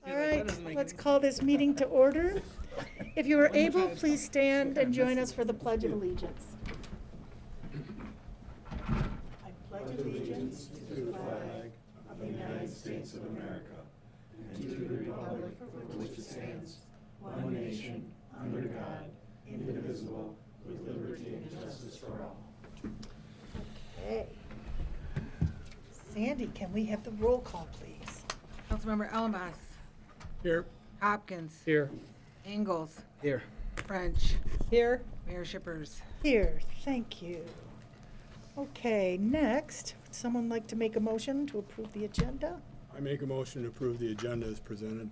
All right, let's call this meeting to order. If you are able, please stand and join us for the Pledge of Allegiance. I pledge allegiance to the flag of the United States of America and to the republic for which it stands, one nation, under God, indivisible, with liberty and justice for all. Okay. Sandy, can we have the roll call, please? Councilmember Ellenboss. Here. Hopkins. Here. Ingalls. Here. French. Here. Mayor Shippers. Here, thank you. Okay, next, would someone like to make a motion to approve the agenda? I make a motion to approve the agenda as presented.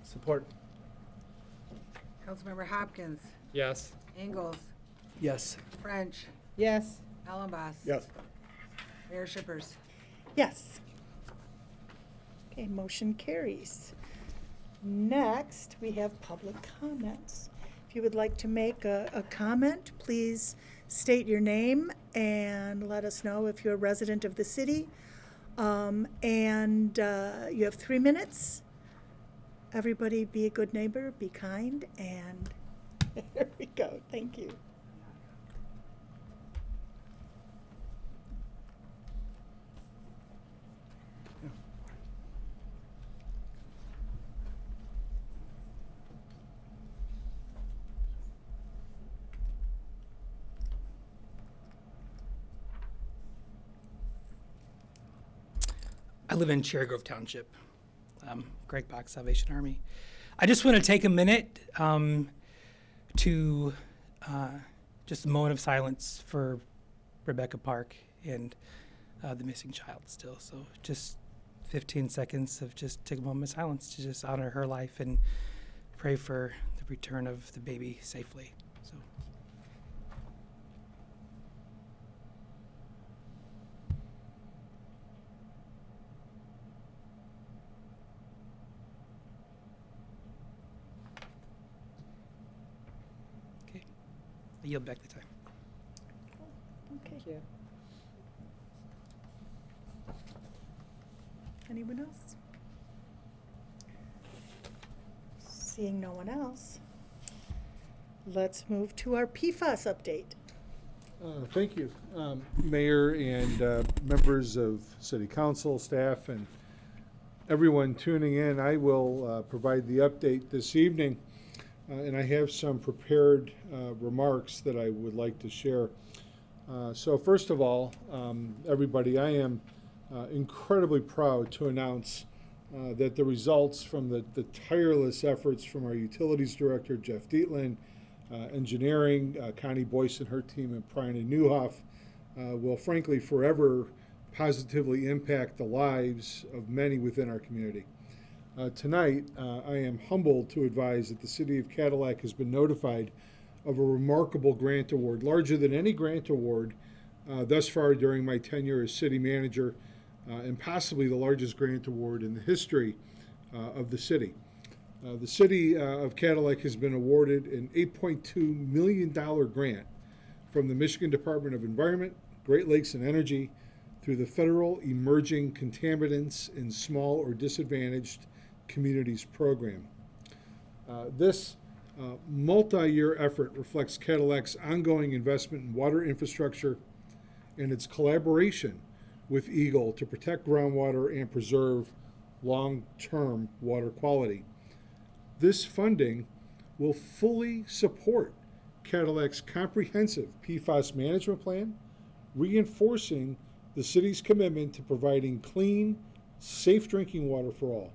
Support. Councilmember Hopkins. Yes. Ingalls. Yes. French. Yes. Ellenboss. Yes. Mayor Shippers. Yes. Okay, motion carries. Next, we have public comments. If you would like to make a comment, please state your name and let us know if you're a resident of the city. You have 3 minutes. Everybody be a good neighbor, be kind, and there we go. Thank you. I live in Cherry Grove Township, Greg Bach, Salvation Army. I just want to take a minute to just a moment of silence for Rebecca Park and the missing child still. So just 15 seconds of just take a moment of silence to just honor her life and pray for the return of the baby safely. So. I yield back the time. Okay. Thank you. Anyone else? Seeing no one else, let's move to our PFAS update. Thank you, Mayor and members of City Council, staff, and everyone tuning in. I will provide the update this evening, and I have some prepared remarks that I would like to share. So first of all, everybody, I am incredibly proud to announce that the results from the tireless efforts from our Utilities Director, Jeff Dietland, Engineering, Connie Boyce and her team, and Brian and Newhoff, will frankly forever positively impact the lives of many within our community. Tonight, I am humbled to advise that the City of Cadillac has been notified of a remarkable grant award, larger than any grant award thus far during my tenure as city manager, and possibly the largest grant award in the history of the city. The City of Cadillac has been awarded an $8.2 million grant from the Michigan Department of Environment, Great Lakes and Energy through the Federal Emerging Contaminants in Small or Disadvantaged Communities program. This multi-year effort reflects Cadillac's ongoing investment in water infrastructure and its collaboration with Eagle to protect groundwater and preserve long-term water quality. This funding will fully support Cadillac's comprehensive PFAS management plan, reinforcing the city's commitment to providing clean, safe drinking water for all.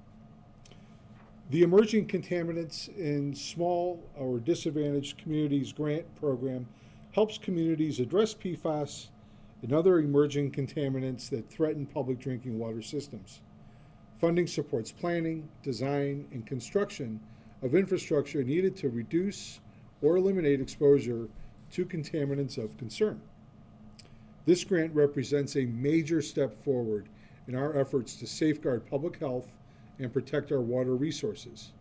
The Emerging Contaminants in Small or Disadvantaged Communities grant program helps communities address PFAS and other emerging contaminants that threaten public drinking water systems. Funding supports planning, design, and construction of infrastructure needed to reduce or eliminate exposure to contaminants of concern. This grant represents a major step forward in our efforts to safeguard public health and protect our water resources.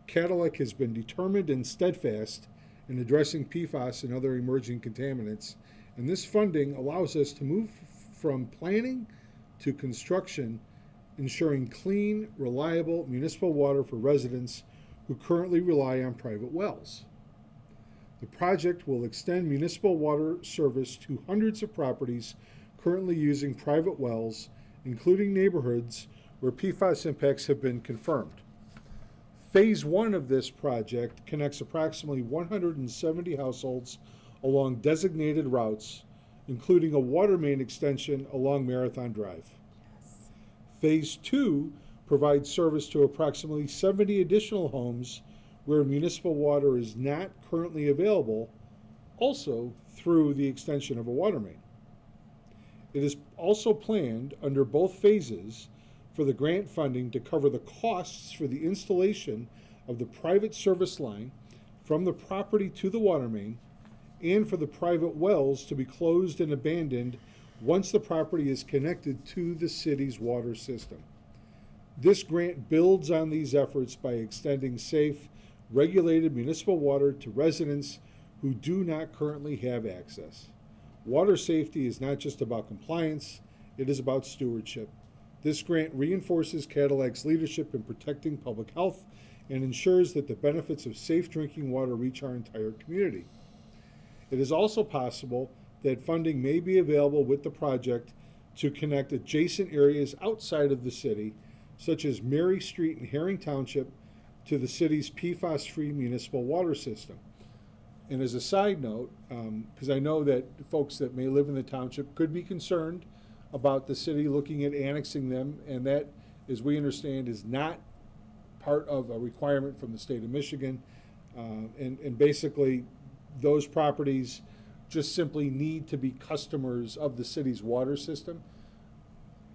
Cadillac has been determined and steadfast in addressing PFAS and other emerging contaminants, and this funding allows us to move from planning to construction ensuring clean, reliable municipal water for residents who currently rely on private wells. The project will extend municipal water service to hundreds of properties currently using private wells, including neighborhoods where PFAS impacts have been confirmed. Phase 1 of this project connects approximately 170 households along designated routes, including a water main extension along Marathon Drive. Phase 2 provides service to approximately 70 additional homes where municipal water is not currently available, also through the extension of a water main. It is also planned under both phases for the grant funding to cover the costs for the installation of the private service line from the property to the water main, and for the private wells to be closed and abandoned once the property is connected to the city's water system. This grant builds on these efforts by extending safe, regulated municipal water to residents who do not currently have access. Water safety is not just about compliance, it is about stewardship. This grant reinforces Cadillac's leadership in protecting public health and ensures that the benefits of safe drinking water reach our entire community. It is also possible that funding may be available with the project to connect adjacent areas outside of the city, such as Mary Street in Herring Township, to the city's PFAS-free municipal water system. And as a side note, because I know that folks that may live in the township could be concerned about the city looking at annexing them, and that, as we understand, is not part of a requirement from the state of Michigan. And basically, those properties just simply need to be customers of the city's water system.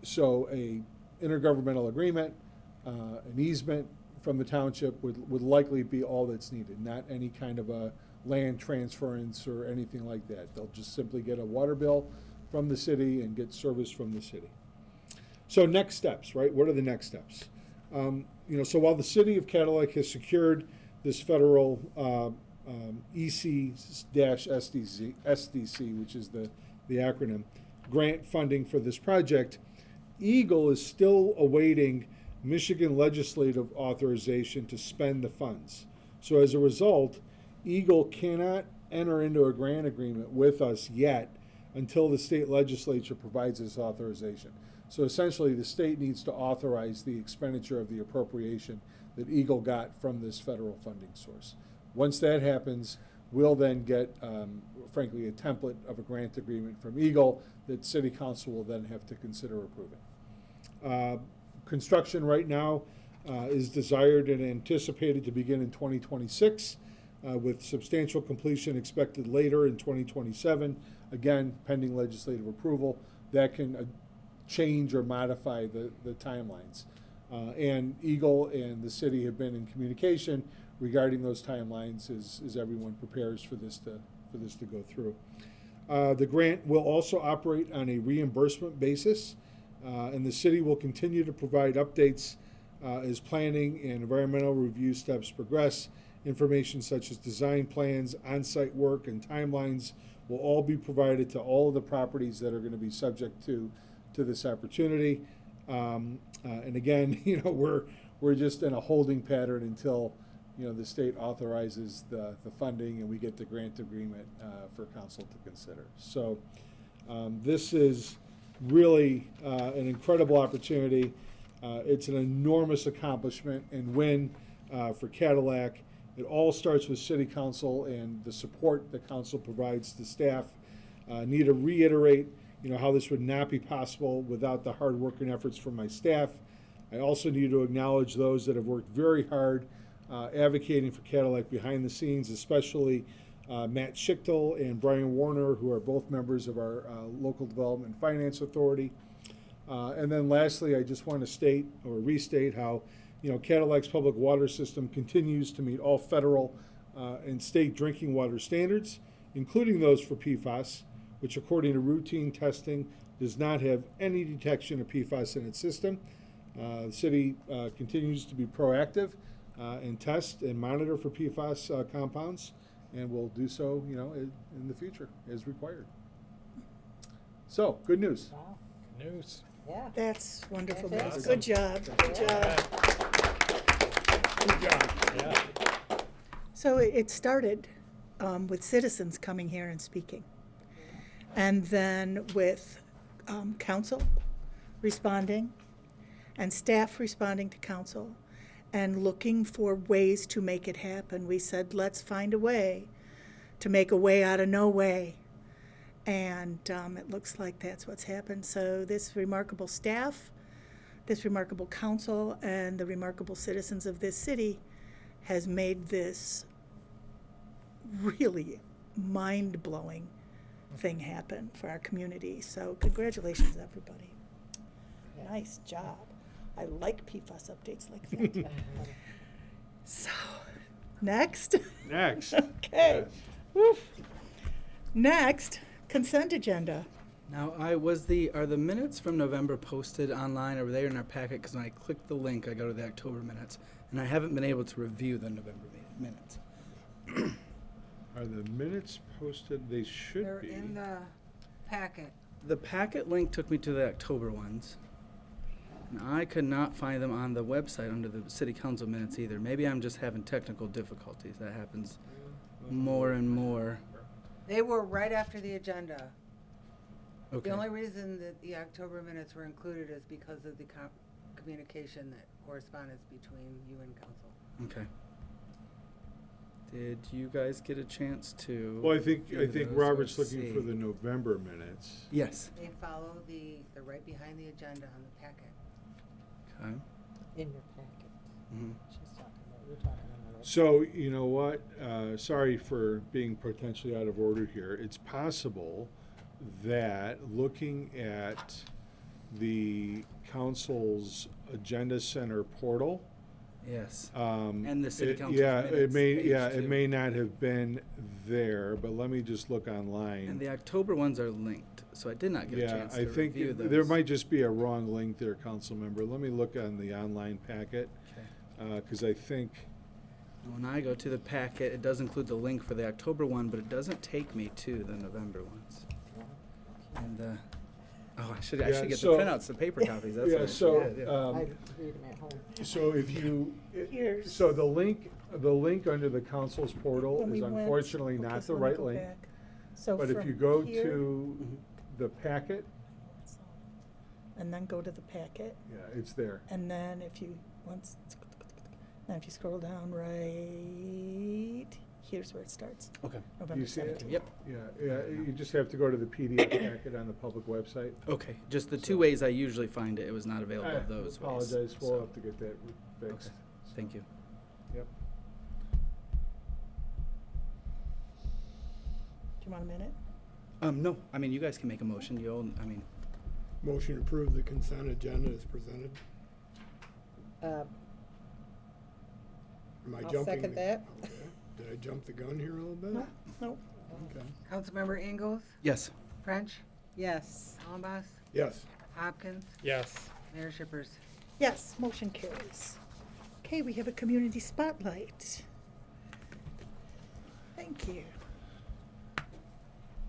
So a intergovernmental agreement, an easement from the township would likely be all that's needed, not any kind of a land transference or anything like that. They'll just simply get a water bill from the city and get service from the city. So next steps, right? What are the next steps? So while the city of Cadillac has secured this federal EC-SDC, which is the acronym, grant funding for this project, Eagle is still awaiting Michigan legislative authorization to spend the funds. So as a result, Eagle cannot enter into a grant agreement with us yet until the state legislature provides this authorization. So essentially, the state needs to authorize the expenditure of the appropriation that Eagle got from this federal funding source. Once that happens, we'll then get, frankly, a template of a grant agreement from Eagle that City Council will then have to consider approving. Construction right now is desired and anticipated to begin in 2026, with substantial completion expected later in 2027, again, pending legislative approval. That can change or modify the timelines. And Eagle and the city have been in communication regarding those timelines as everyone prepares for this to go through. The grant will also operate on a reimbursement basis, and the city will continue to provide updates as planning and environmental review steps progress. Information such as design plans, on-site work, and timelines will all be provided to all of the properties that are going to be subject to this opportunity. And again, we're just in a holding pattern until the state authorizes the funding and we get the grant agreement for council to consider. So this is really an incredible opportunity. It's an enormous accomplishment and win for Cadillac. It all starts with City Council and the support that Council provides to staff. Need to reiterate, how this would not be possible without the hard work and efforts from my staff. I also need to acknowledge those that have worked very hard advocating for Cadillac behind the scenes, especially Matt Schichtel and Brian Warner, who are both members of our Local Development Finance Authority. And then lastly, I just want to state or restate how Cadillac's public water system continues to meet all federal and state drinking water standards, including those for PFAS, which according to routine testing does not have any detection of PFAS in its system. The city continues to be proactive and test and monitor for PFAS compounds, and will do so in the future as required. So, good news. News. Yeah. That's wonderful, That's Max. Good job, good job. Good job. Yeah. So it started with citizens coming here and speaking. And then with council responding and staff responding to council and looking for ways to make it happen. We said, let's find a way to make a way out of no way. And it looks like that's what's happened. So this remarkable staff, this remarkable council, and the remarkable citizens of this city has made this really mind-blowing thing happen for our community. So congratulations, everybody. Nice job. I like PFAS updates like that. So, next. Next. Okay. Woof. Next, consent agenda. Now, are the minutes from November posted online? Or were they in our packet? Because when I click the link, I go to the October minutes, and I haven't been able to review the November minutes. Are the minutes posted? They should They're be. in the packet. The packet link took me to the October ones, and I could not find them on the website under the city council minutes either. Maybe I'm just having technical difficulties. That happens more and more. They were right after the agenda. Okay. The only reason that the October minutes were included is because of the communication that correspondence between you and council. Okay. Did you guys get a chance to? Well, I think view those or Robert's looking see? for the November minutes. Yes. They follow they're right behind the agenda on the packet. Okay. In your packet. Mm-hmm. She's talking about, you're talking about it. So, you know what? Sorry for being potentially out of order here. It's possible that looking at the council's Agenda Center portal, Yes. and And the city council's yeah, minutes page, it too. may not have been there, but let me just look online. And the October ones are linked, so I did not get a Yeah, chance I to think review those. there might just be a wrong link there, council member. Let me look on the online packet, Okay. because I think, When I go to the packet, it does include the link for the October one, but it doesn't take me to the November ones. And I should Yeah, get so- the printouts, the paper copies. That's yeah, what I so, should get, yeah. I read them at home. so if you, Here's- so the link under the council's portal When we is went- unfortunately okay, not so the let me right go link. back. So But if from you go here, to the packet, and then go to the packet, yeah, it's there. and then if you scroll down right, here's where it starts. Okay. November You see it? 17th. Yep. Yeah, you just have to go to the PDF packet on the public website. Okay. Just the So- two ways I usually find it. It was not available I those ways. apologize, we'll so- have to get that fixed. Okay. Thank you. Yep. Do you want a minute? No, I mean, you guys can make a motion. Motion to approve the consent agenda is presented. Am I I'll jumping? second that. Okay. Did I jump the gun here a little bit? No, no. Okay. Councilmember Ingalls, Yes. French, Yes. Allenboss, Yes. Hopkins, Yes. Mayor Shippers. Yes, motion carries. Okay, we have a community spotlight. Thank you.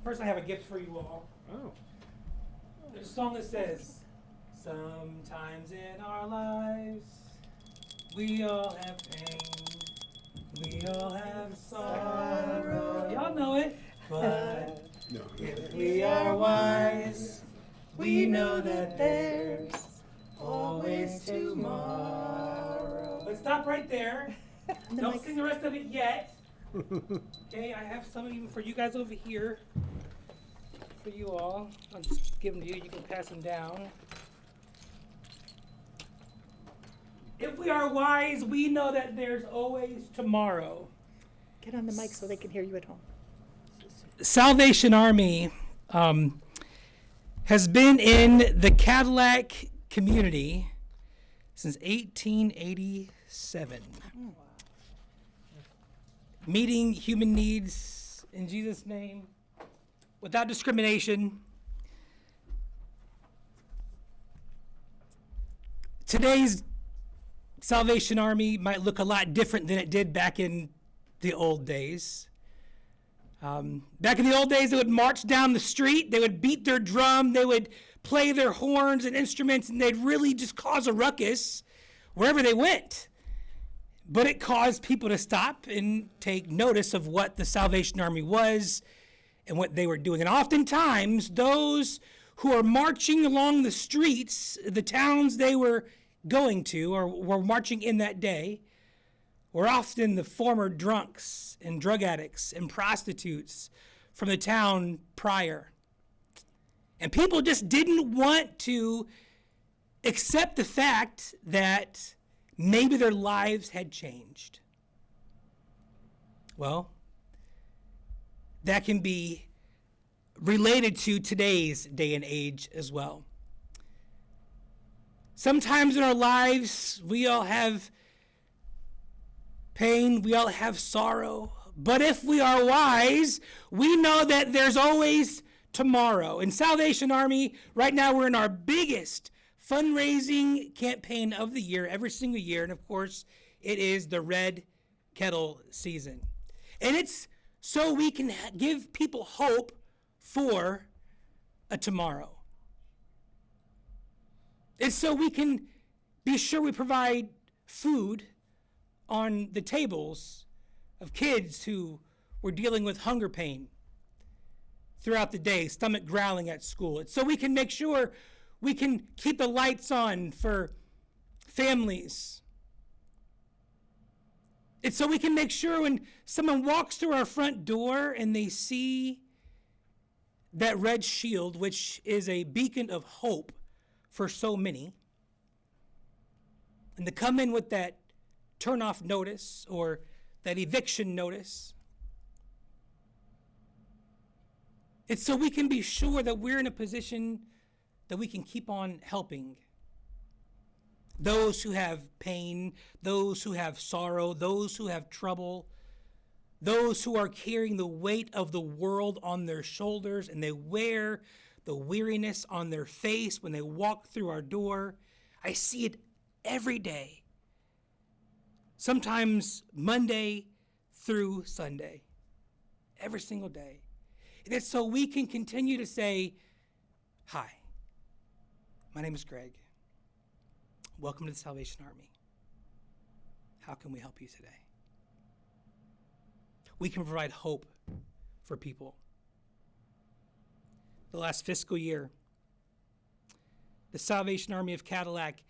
First, I have a gift for you all. Oh. There's a song that says, "Sometimes in our lives, we all have pain, we all have sorrow." Y'all know it. But No. if we are wise, we know that there's always tomorrow. But stop right there. And the Don't mic- sing the rest of it yet. Okay, I have some even for you guys over here. For you all. I'll just give them to you. You can pass them down. If we are wise, we know that there's always tomorrow. Get on the mic so they can hear you at home. Salvation Army has been in the Cadillac community since 1887. Meeting human needs in Jesus' name without discrimination. Today's Salvation Army might look a lot different than it did back in the old days. Back in the old days, they would march down the street, they would beat their drum, they would play their horns and instruments, and they'd really just cause a ruckus wherever they went. But it caused people to stop and take notice of what the Salvation Army was and what they were doing. And oftentimes, those who are marching along the streets, the towns they were going to or were marching in that day, were often the former drunks and drug addicts and prostitutes from the town prior. And people just didn't want to accept the fact that maybe their lives had changed. Well, that can be related to today's day and age as well. Sometimes in our lives, we all have pain, we all have sorrow. But if we are wise, we know that there's always tomorrow. In Salvation Army, right now we're in our biggest fundraising campaign of the year, every single year. And of course, it is the Red Kettle season. And it's so we can give people hope for a tomorrow. It's so we can be sure we provide food on the tables of kids who were dealing with hunger pain throughout the day, stomach growling at school. It's so we can make sure we can keep the lights on for families. It's so we can make sure when someone walks through our front door and they see that red shield, which is a beacon of hope for so many, and to come in with that turn-off notice or that eviction notice, it's so we can be sure that we're in a position that we can keep on helping those who have pain, those who have sorrow, those who have trouble, those who are carrying the weight of the world on their shoulders, and they wear the weariness on their face when they walk through our door. I see it every day. Sometimes Monday through Sunday. Every single day. And it's so we can continue to say, hi, my name is Greg. Welcome to the Salvation Army. How can we help you today? We can provide hope for people. The last fiscal year, the Salvation Army of Cadillac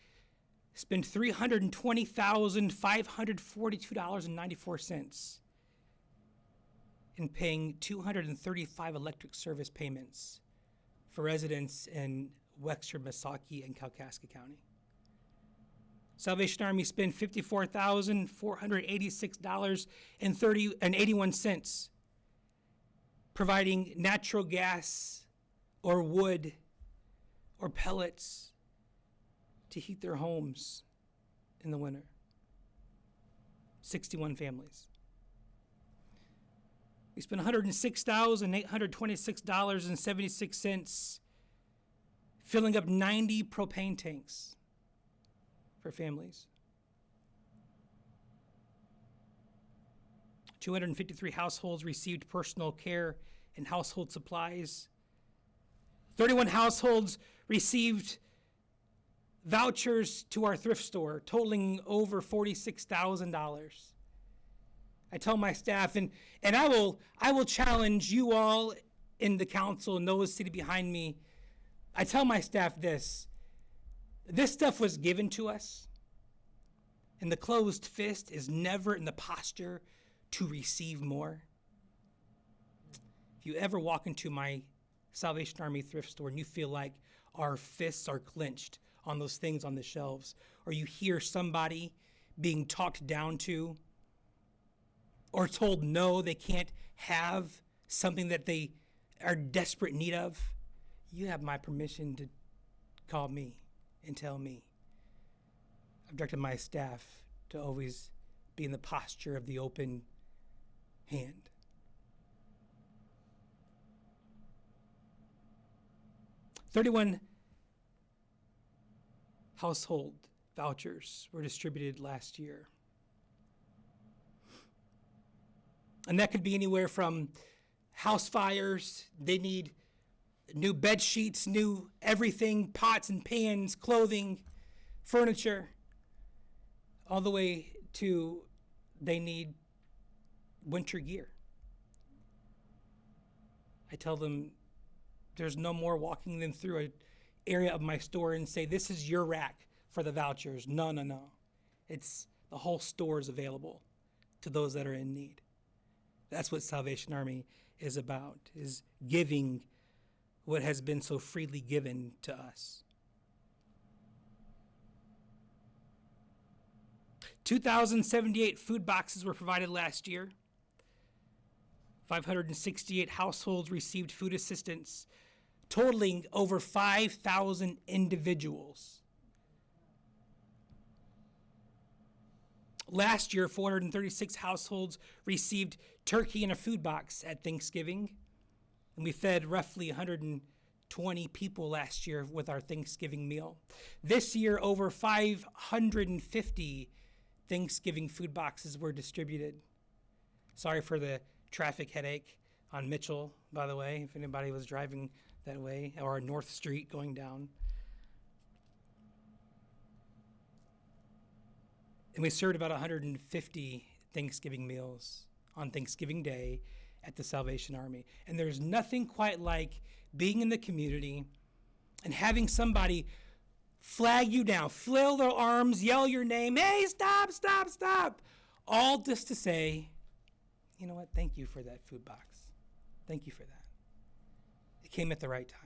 spent $320,542.94 in paying 235 electric service payments for residents in Wexford, Missaukee, and Kalkaska County. Salvation Army spent $54,486.81 providing natural gas or wood or pellets to heat their homes in the winter. 61 families. We spent $106,826.76 filling up 90 propane tanks for families. 253 households received personal care and household supplies. 31 households received vouchers to our thrift store totaling over $46,000. I tell my staff, and I will challenge you all in the council and those sitting behind me. I tell my staff this stuff was given to us, and the closed fist is never in the posture to receive more. If you ever walk into my Salvation Army thrift store and you feel like our fists are clenched on those things on the shelves, or you hear somebody being talked down to, or told no, they can't have something that they are desperate need of, you have my permission to call me and tell me. I've directed my staff to always be in the posture of the open hand. $31 household vouchers were distributed last year. And that could be anywhere from house fires. They need new bed sheets, new everything, pots and pans, clothing, furniture, all the way to they need winter gear. I tell them there's no more walking them through an area of my store and say, this is your rack for the vouchers. No, no, no. It's the whole store is available to those that are in need. That's what Salvation Army is about, is giving what has been so freely given to us. 2,078 food boxes were provided last year. 568 households received food assistance, totaling over 5,000 individuals. Last year, 436 households received turkey in a food box at Thanksgiving, and we fed roughly 120 people last year with our Thanksgiving meal. This year, over 550 Thanksgiving food boxes were distributed. Sorry for the traffic headache on Mitchell, by the way, if anybody was driving that way, or North Street going down. And we served about 150 Thanksgiving meals on Thanksgiving Day at the Salvation Army. And there's nothing quite like being in the community and having somebody flag you down, flail their arms, yell your name, hey, stop, stop, stop. All just to say, you know what, thank you for that food box. Thank you for that. It came at the right time.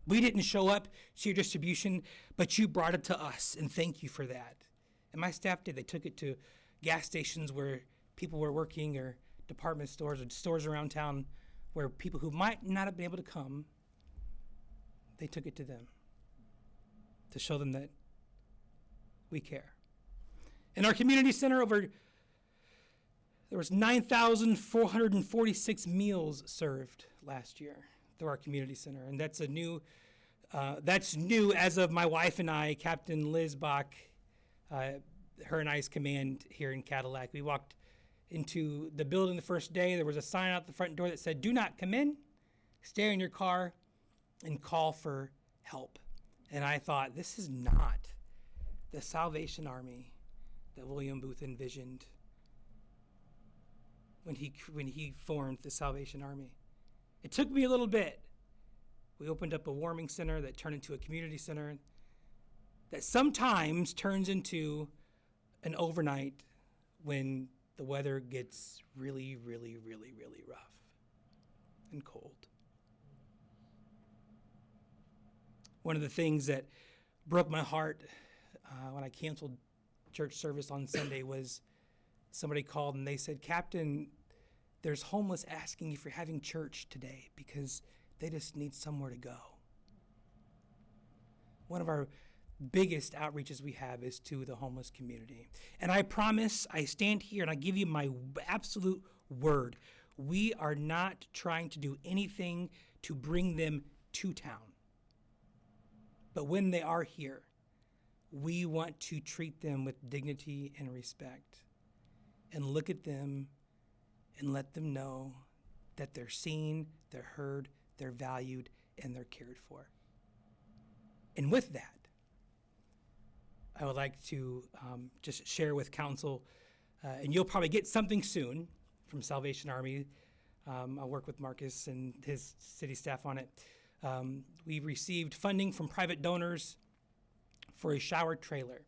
We didn't show up to your distribution, but you brought it to us, and thank you for that. And my staff did. They took it to gas stations where people were working, or department stores, or stores around town where people who might not have been able to come, they took it to them to show them that we care. In our community center, there was 9,446 meals served last year through our community center, and that's new as of my wife and I, Captain Liz Bach, her and I's command here in Cadillac. We walked into the building the first day. There was a sign out the front door that said, "Do not come in, stay in your car, and call for help." And I thought, this is not the Salvation Army that William Booth envisioned when he formed the Salvation Army. It took me a little bit. We opened up a warming center that turned into a community center that sometimes turns into an overnight when the weather gets really, really, really, really rough and cold. One of the things that broke my heart when I canceled church service on Sunday was somebody called and they said, "Captain, there's homeless asking if you're having church today because they just need somewhere to go." One of our biggest outreaches we have is to the homeless community. And I promise, I stand here and I give you my absolute word, we are not trying to do anything to bring them to town. But when they are here, we want to treat them with dignity and respect and look at them and let them know that they're seen, they're heard, they're valued, and they're cared for. And with that, I would like to just share with council, and you'll probably get something soon from Salvation Army. I'll work with Marcus and his city staff on it. We received funding from private donors for a shower trailer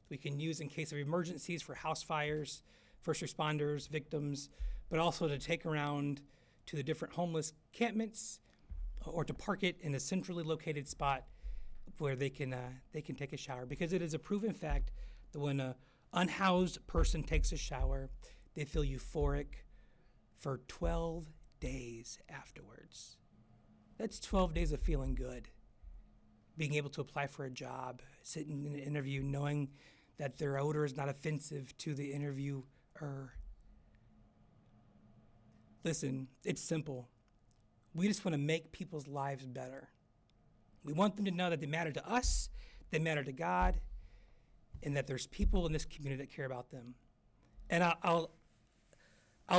we can use in case of emergencies for house fires, first responders, victims, but also to take around to the different homeless encampments or to park it in a centrally located spot where they can take a shower. Because it is a proven fact that when an unhoused person takes a shower, they feel euphoric for 12 days afterwards. That's 12 days of feeling good. Being able to apply for a job, sitting in an interview, knowing that their odor is not offensive to the interviewer. Listen, it's simple. We just want to make people's lives better. We want them to know that they matter to us, they matter to God, and that there's people in this community that care about them. And I'll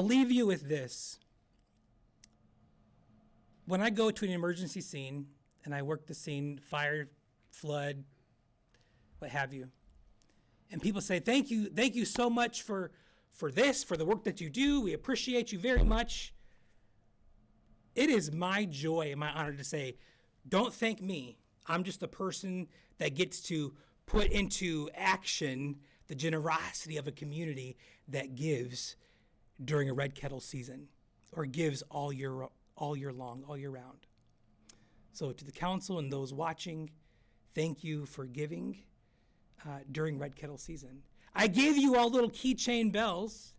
leave you with this. when I go to an emergency scene and I work the scene, fire, flood, what have you, and people say, thank you so much for this, for the work that you do. We appreciate you very much. It is my joy and my honor to say, don't thank me. I'm just the person that gets to put into action the generosity of a community that gives during a red kettle season, or gives all year long, all year round. So to the council and those watching, thank you for giving during red kettle season. I gave you all little keychain bells,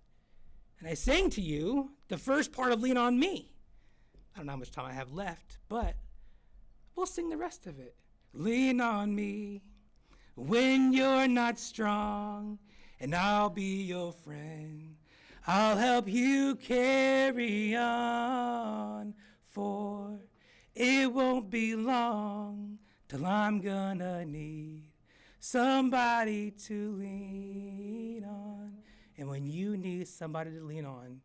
and I sang to you the first part of Lean On Me. I don't know how much time I have left, but we'll sing the rest of it. Lean on me when you're not strong, and I'll be your friend. I'll help you carry on, for it won't be long till I'm gonna need somebody to lean on. And when you need somebody to lean on,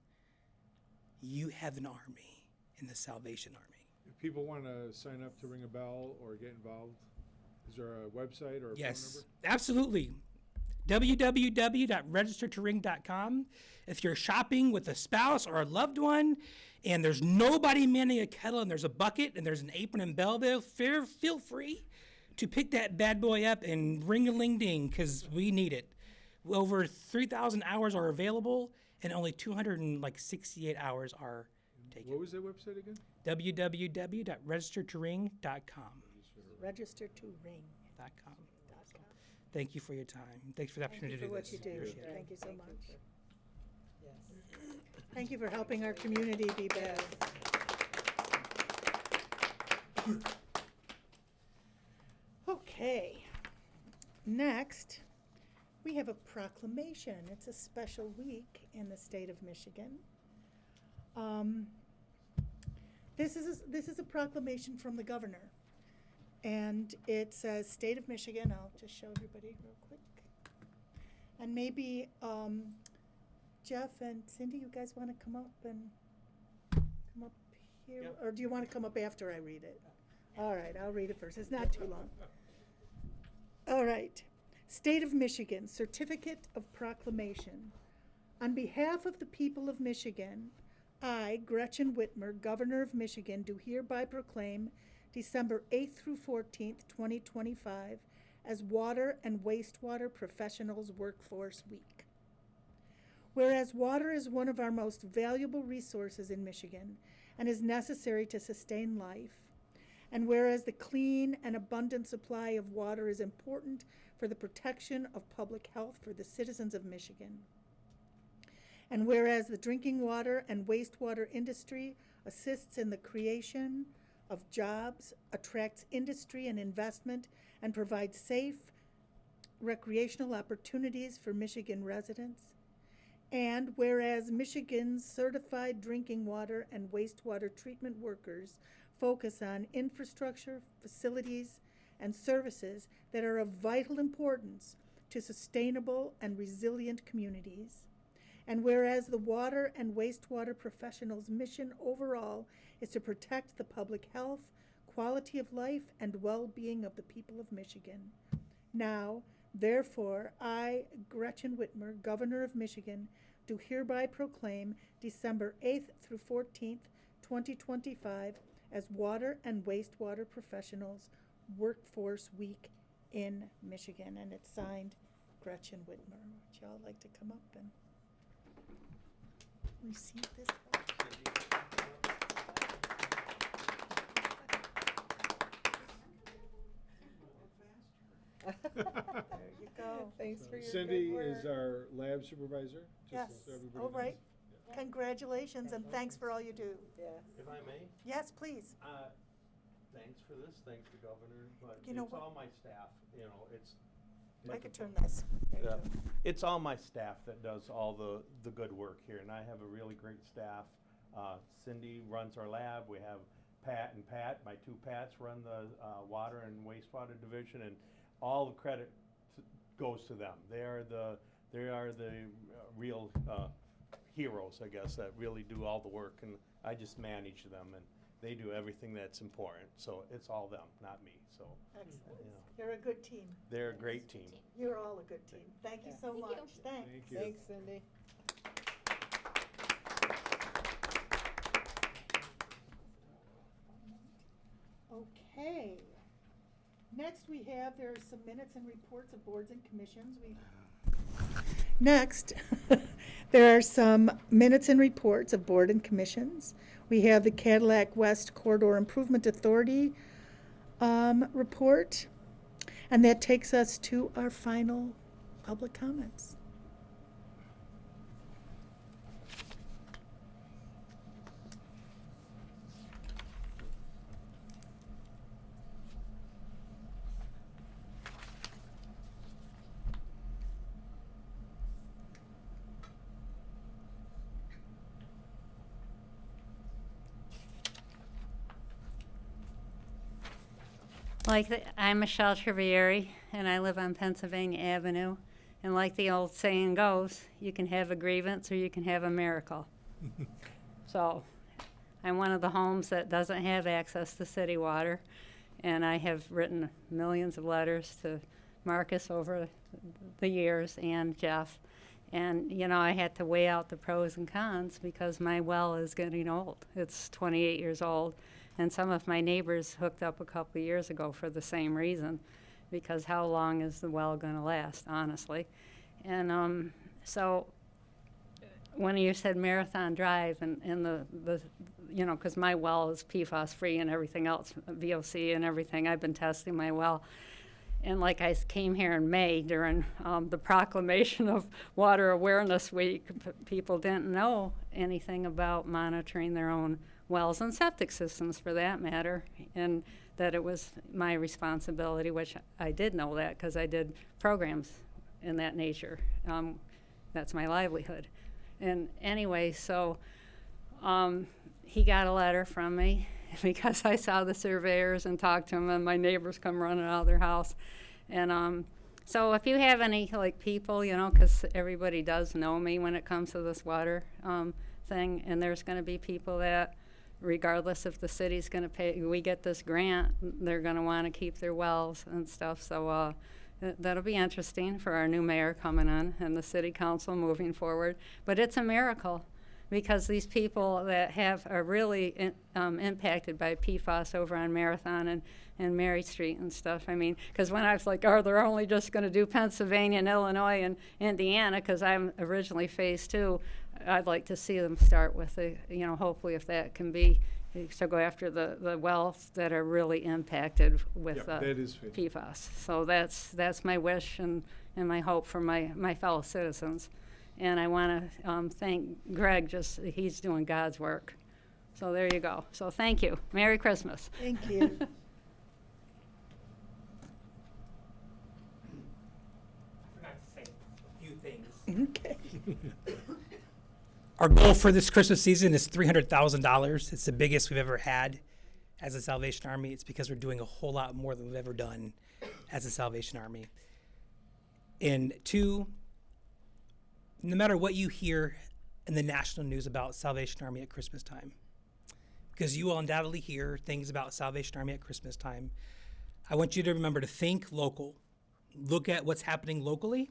you have an army in the Salvation Army. If people want to sign up to ring a bell or get involved, is there a website or a phone Yes, number? absolutely. www.registertoring.com. If you're shopping with a spouse or a loved one and there's nobody manning a kettle and there's a bucket and there's an apron and bell there, feel free to pick that bad boy up and ring-a-ling-ding, because we need it. Over 3,000 hours are available and only 268 hours are taken. What was that website again? www.registertoring.com. Register to ring. .com. Thank you for your time. Thanks for the Thank opportunity you for to do what you this. do. Appreciate it. Thank you so much. Yes. Thank you for helping our community be better. Okay. Next, we have a proclamation. It's a special week in the state of Michigan. This is a proclamation from the governor. And it says, State of Michigan. I'll just show everybody real quick. And maybe Jeff and Cindy, you guys want to come up here? Yep. Or do you want to come up after I read it? All right, I'll read it first. It's not too long. All right. State of Michigan, Certificate of Proclamation. On behalf of the people of Michigan, I, Gretchen Whitmer, Governor of Michigan, do hereby proclaim December 8th through 14th, 2025, as Water and Wastewater Professionals Workforce Week. Whereas water is one of our most valuable resources in Michigan and is necessary to sustain life, and whereas the clean and abundant supply of water is important for the protection of public health for the citizens of Michigan, and whereas the drinking water and wastewater industry assists in the creation of jobs, attracts industry and investment, and provides safe recreational opportunities for Michigan residents, and whereas Michigan's certified drinking water and wastewater treatment workers focus on infrastructure, facilities, and services that are of vital importance to sustainable and resilient communities, and whereas the water and wastewater professionals' mission overall is to protect the public health, quality of life, and well-being of the people of Michigan. Now, therefore, I, Gretchen Whitmer, Governor of Michigan, do hereby proclaim December 8th through 14th, 2025, as Water and Wastewater Professionals Workforce Week in Michigan. And it's signed Gretchen Whitmer. Would y'all like to come up and receive this? There you go. Thanks for your Cindy good work. is our lab supervisor. just Yes, so everybody all right. knows. Congratulations and thanks for all you do. Yes. If I may, Yes, please. thanks for this, thanks to Governor, but You know it's what? all my staff, you know, it's. I could turn this. There you Yeah. go. It's all my staff that does all the good work here, and I have a really great staff. Cindy runs our lab, we have Pat and Pat, my two Pats run the water and wastewater division, and all the credit goes to them. They are the real heroes, I guess, that really do all the work, and I just manage them, and they do everything that's important. So it's all them, not me. So Excellent. Yeah. You're a good team. they're a great team. You're all a good team. Thank you so much. Thanks. Thank you. Thanks, Cindy. Okay. Next, there are some minutes and reports of boards and commissions. Next, there are some minutes and reports of board and commissions. We have the Cadillac West Corridor Improvement Authority report, and that takes us to our final public comments. I'm Michelle Trivieri, and I live on Pennsylvania Avenue. And like the old saying goes, you can have a grievance or you can have a miracle. So I'm one of the homes that doesn't have access to city water, and I have written millions of letters to Marcus over the years and Jeff. And, you know, I had to weigh out the pros and cons because my well is getting old. It's 28 years old. And some of my neighbors hooked up a couple of years ago for the same reason, because how long is the well going to last, honestly? And so when you said Marathon Drive and the you know, because my well is PFAS free and everything else, VOC and everything, I've been testing my well. And like I came here in May during the proclamation of Water Awareness Week, people didn't know anything about monitoring their own wells and septic systems for that matter, and that it was my responsibility, which I did know that because I did programs in that nature. That's my livelihood. And anyway, so he got a letter from me because I saw the surveyors and talked to them, and my neighbors come running out of their house. And so if you have any like people, you know, because everybody does know me when it comes to this water thing, and there's going to be people that, regardless if the city's going to pay, we get this grant, they're going to want to keep their wells and stuff. So that'll be interesting for our new mayor coming on and the city council moving forward. But it's a miracle because these people that are really impacted by PFAS over on Marathon and Mary Street and stuff. I mean, because when I was like, oh, they're only just going to do Pennsylvania and Illinois and Indiana, because I'm originally phase 2, I'd like to see them start with you know, hopefully if that can be, to go after the wells that are really impacted with Yep, that is fantastic. PFAS. So that's my wish and my hope for my fellow citizens. And I want to thank Greg, he's doing God's work. So there you go. So thank you. Merry Christmas. Thank you. I forgot to say a few things. Okay. Our goal for this Christmas season is $300,000. It's the biggest we've ever had as a Salvation Army. It's because we're doing a whole lot more than we've ever done as a Salvation Army. And 2, no matter what you hear in the national news about Salvation Army at Christmas time, because you will undoubtedly hear things about Salvation Army at Christmas time, I want you to remember to think local. Look at what's happening locally.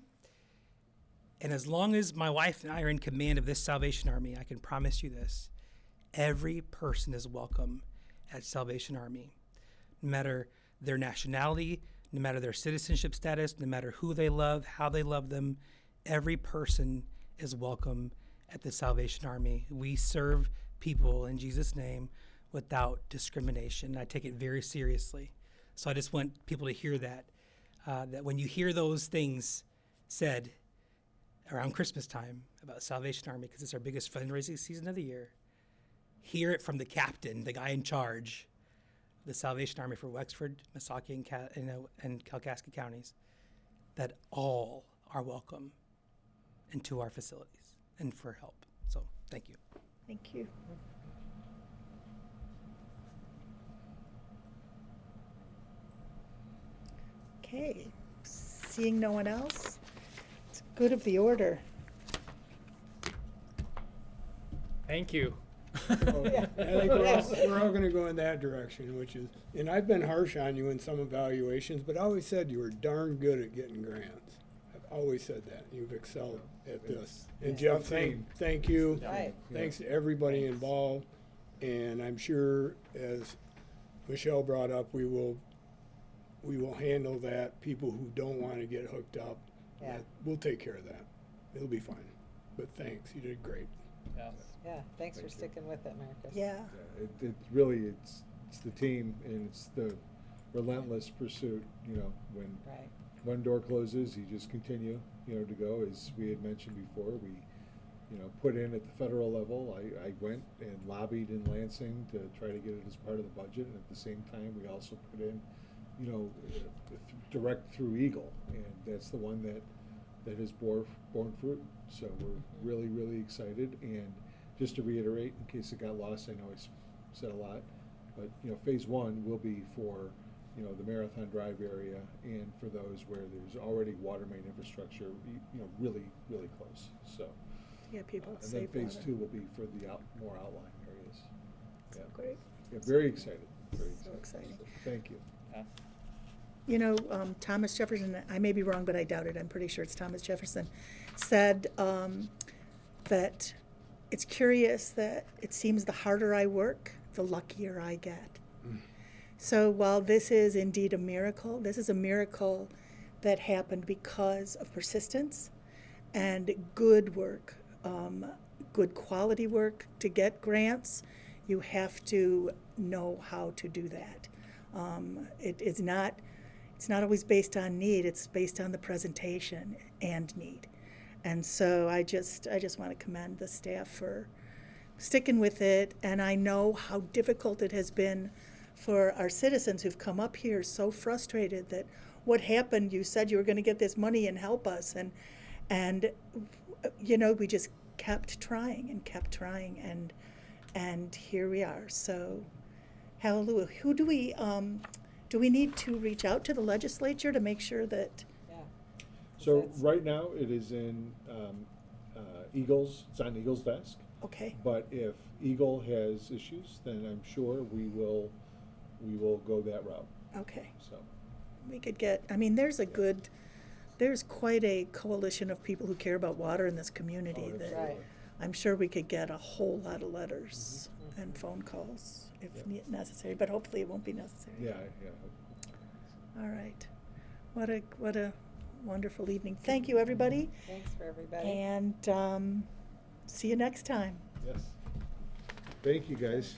And as long as my wife and I are in command of this Salvation Army, I can promise you this: every person is welcome at Salvation Army, no matter their nationality, no matter their citizenship status, no matter who they love, how they love them. Every person is welcome at the Salvation Army. We serve people in Jesus' name without discrimination. I take it very seriously. So I just want people to hear that, that when you hear those things said around Christmas time about Salvation Army, because it's our biggest fundraising season of the year, hear it from the captain, the guy in charge of the Salvation Army for Wexford, Missaukee, and Kalkaska counties, that all are welcome into our facilities and for help. So thank you. Thank you. Okay, seeing no one else, good of the order. Thank you. Yeah. I think we're all gonna go in that direction, which is, and I've been harsh on you in some evaluations, but I always said you were darn good at getting grants. I've always said that. You've excelled at this. And It's Jeff, the team. thank you. Right. Thanks to everybody involved. And I'm sure, as Michelle brought up, we will handle that. People who don't want to get hooked up, Yeah. we'll take care of that. It'll be fine. But thanks, you did great. Yeah, thanks for Thank you. sticking with it, Marcus. Yeah. It really, it's the team and it's the relentless pursuit, you know, when Right. one door closes, you just continue, you know, to go. As we had mentioned before, we, you know, put in at the federal level. I went and lobbied in Lansing to try to get it as part of the budget, and at the same time, we also put in, you know, direct through Eagle, and that's the one that has borne fruit. So we're really, really excited. And just to reiterate, in case it got lost, I know I said a lot, but, you know, phase one will be for, you know, the Marathon Drive area and for those where there's already water main infrastructure, you know, really, really close. So, Yeah, people and then save phase water. two will be for the more outlying areas. So Yeah. great. Yeah, very excited, very So excited. exciting. So, thank you. You know, Thomas Jefferson, I may be wrong, but I doubt it, I'm pretty sure it's Thomas Jefferson, said that it's curious that it seems the harder I work, the luckier I get. So while this is indeed a miracle, this is a miracle that happened because of persistence and good work, good quality work. To get grants, you have to know how to do that. It's not always based on need, it's based on the presentation and need. And so I just want to commend the staff for sticking with it, and I know how difficult it has been for our citizens who've come up here so frustrated that what happened, you said you were going to get this money and help us, and you know, we just kept trying and here we are. So hallelujah. Who do we need to reach out to the legislature to make sure that, Yeah. So That's- right now, it is in it's on Eagle's desk. okay, But if Eagle has issues, then I'm sure we will go that route, okay. so. We could get, I mean, there's quite a coalition of people who care about water in this community Oh, that Right. I'm sure we could get a whole lot of letters and phone calls if necessary, but hopefully it won't be necessary. Yeah, yeah. All right. What a wonderful evening. Thank you, everybody, Thanks for everybody. and see you next time. Yes. Thank you, guys.